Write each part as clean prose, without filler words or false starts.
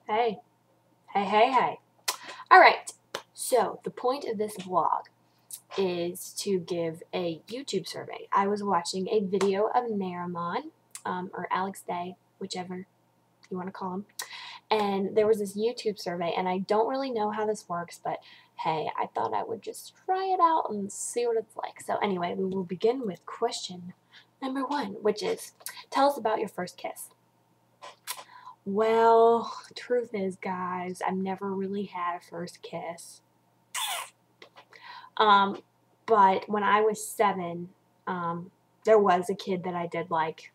Hey, hey. All right. So the point of this vlog is to give a YouTube survey. I was watching a video of Nerimon, or Alex Day, whichever you want to call him. And there was this YouTube survey, and I don't really know how this works, but hey, I thought I would just try it out and see what it's like. So anyway, we will begin with question number 1, which is, tell us about your first kiss. Well, truth is, guys, I've never really had a first kiss. But when I was 7, there was a kid that I did like,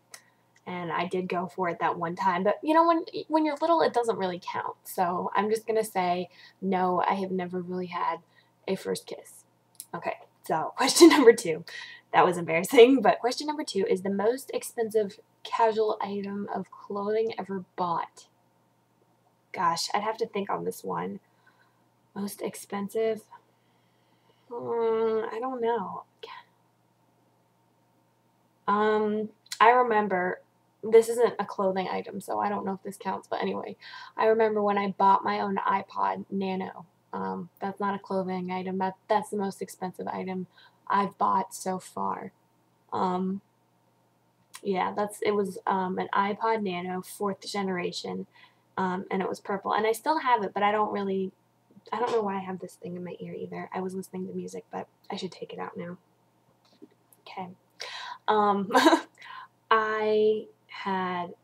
and I did go for it that one time. But you know, when you're little, it doesn't really count. So I'm just gonna say no. I have never really had a first kiss. Okay. So question number 2. That was embarrassing. But question number 2 is the most expensive casual item of clothing ever bought. Gosh, I'd have to think on this one. Most expensive? I don't know. I remember, this isn't a clothing item, so I don't know if this counts, but anyway, I remember when I bought my own iPod Nano. That's not a clothing item. That's the most expensive item I've bought so far. Yeah, it was an iPod Nano, 4th generation, and it was purple. And I still have it, but I don't know why I have this thing in my ear either. I was listening to music, but I should take it out now. Okay. I had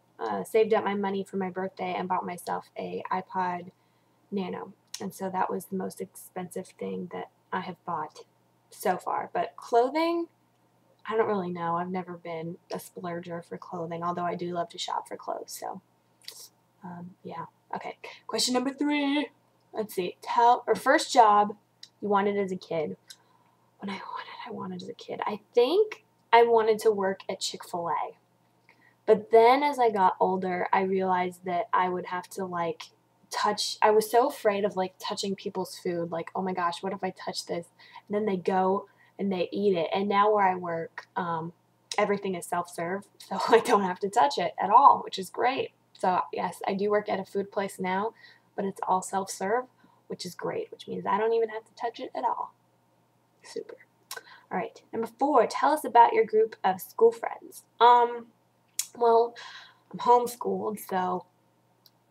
saved up my money for my birthday and bought myself a iPod Nano. And so that was the most expensive thing that I have bought so far. But clothing, I don't really know. I've never been a splurger for clothing, although I do love to shop for clothes. So, yeah. Okay. Question number 3. Let's see. First job you wanted as a kid. When I wanted as a kid. I think I wanted to work at Chick-fil-A. But then as I got older, I realized that I would have to I was so afraid of touching people's food. Like, oh my gosh, what if I touch this? And then they go and they eat it. And now where I work, everything is self-serve, so I don't have to touch it at all, which is great. So yes, I do work at a food place now, but it's all self-serve, which is great, which means I don't even have to touch it at all. Super. All right, number 4, tell us about your group of school friends. Well, I'm homeschooled, so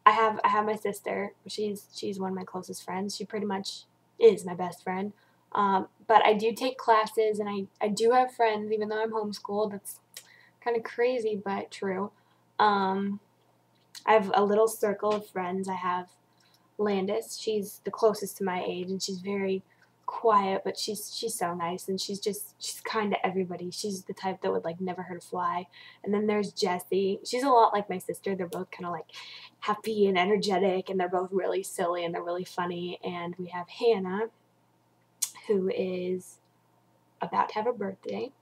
I have my sister. She's one of my closest friends. She pretty much is my best friend. But I do take classes, and I do have friends, even though I'm homeschooled. That's kind of crazy, but true. I have a little circle of friends. I have Landis. She's the closest to my age, and she's very quiet, but she's so nice, and she's kind to everybody. She's the type that would never hurt a fly. And then there's Jessie. She's a lot like my sister. They're both kind of happy and energetic, and they're both really silly and they're really funny. And we have Hannah, who is about to have a birthday.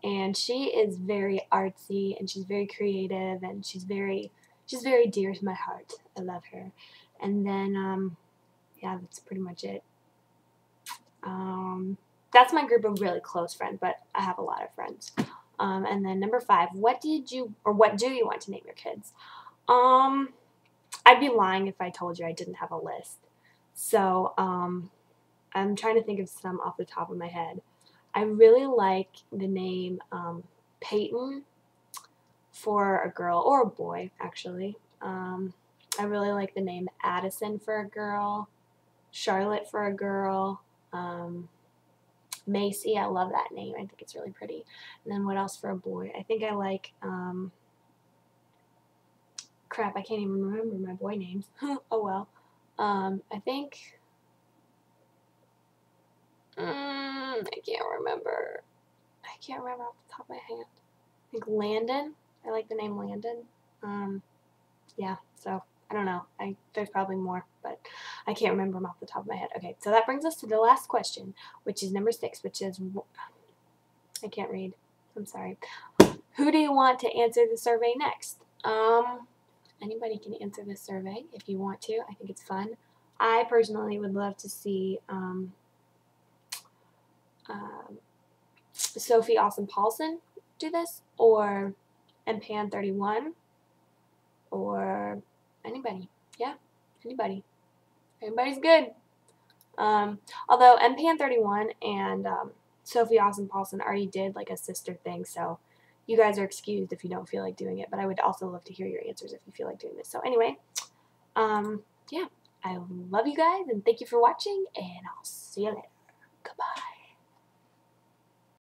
And she is very artsy, and she's very creative, and she's very dear to my heart. I love her. And then yeah, that's pretty much it. That's my group of really close friends, but I have a lot of friends. And then number 5, what do you want to name your kids? I'd be lying if I told you I didn't have a list. So, I'm trying to think of some off the top of my head. I really like the name Peyton for a girl, or a boy, actually. I really like the name Addison for a girl, Charlotte for a girl, Macy, I love that name. I think it's really pretty. And then what else for a boy? I think I like, crap, I can't even remember my boy names. Oh well. I think, I can't remember. I can't remember off the top of my head. I think Landon. I like the name Landon. Yeah, so I don't know. There's probably more, but I can't remember them off the top of my head. Okay, so that brings us to the last question, which is number 6, which is, I can't read. I'm sorry. Who do you want to answer the survey next? Anybody can answer this survey if you want to. I think it's fun. I personally would love to see Sophie Awesome Paulson do this, or MPan31, or Anybody. Yeah, anybody. Everybody's good. Although MPN31 and Sophie Awesome Paulson already did like a sister thing, so you guys are excused if you don't feel like doing it, but I would also love to hear your answers if you feel like doing this. So anyway, yeah, I love you guys, and thank you for watching, and I'll see you later.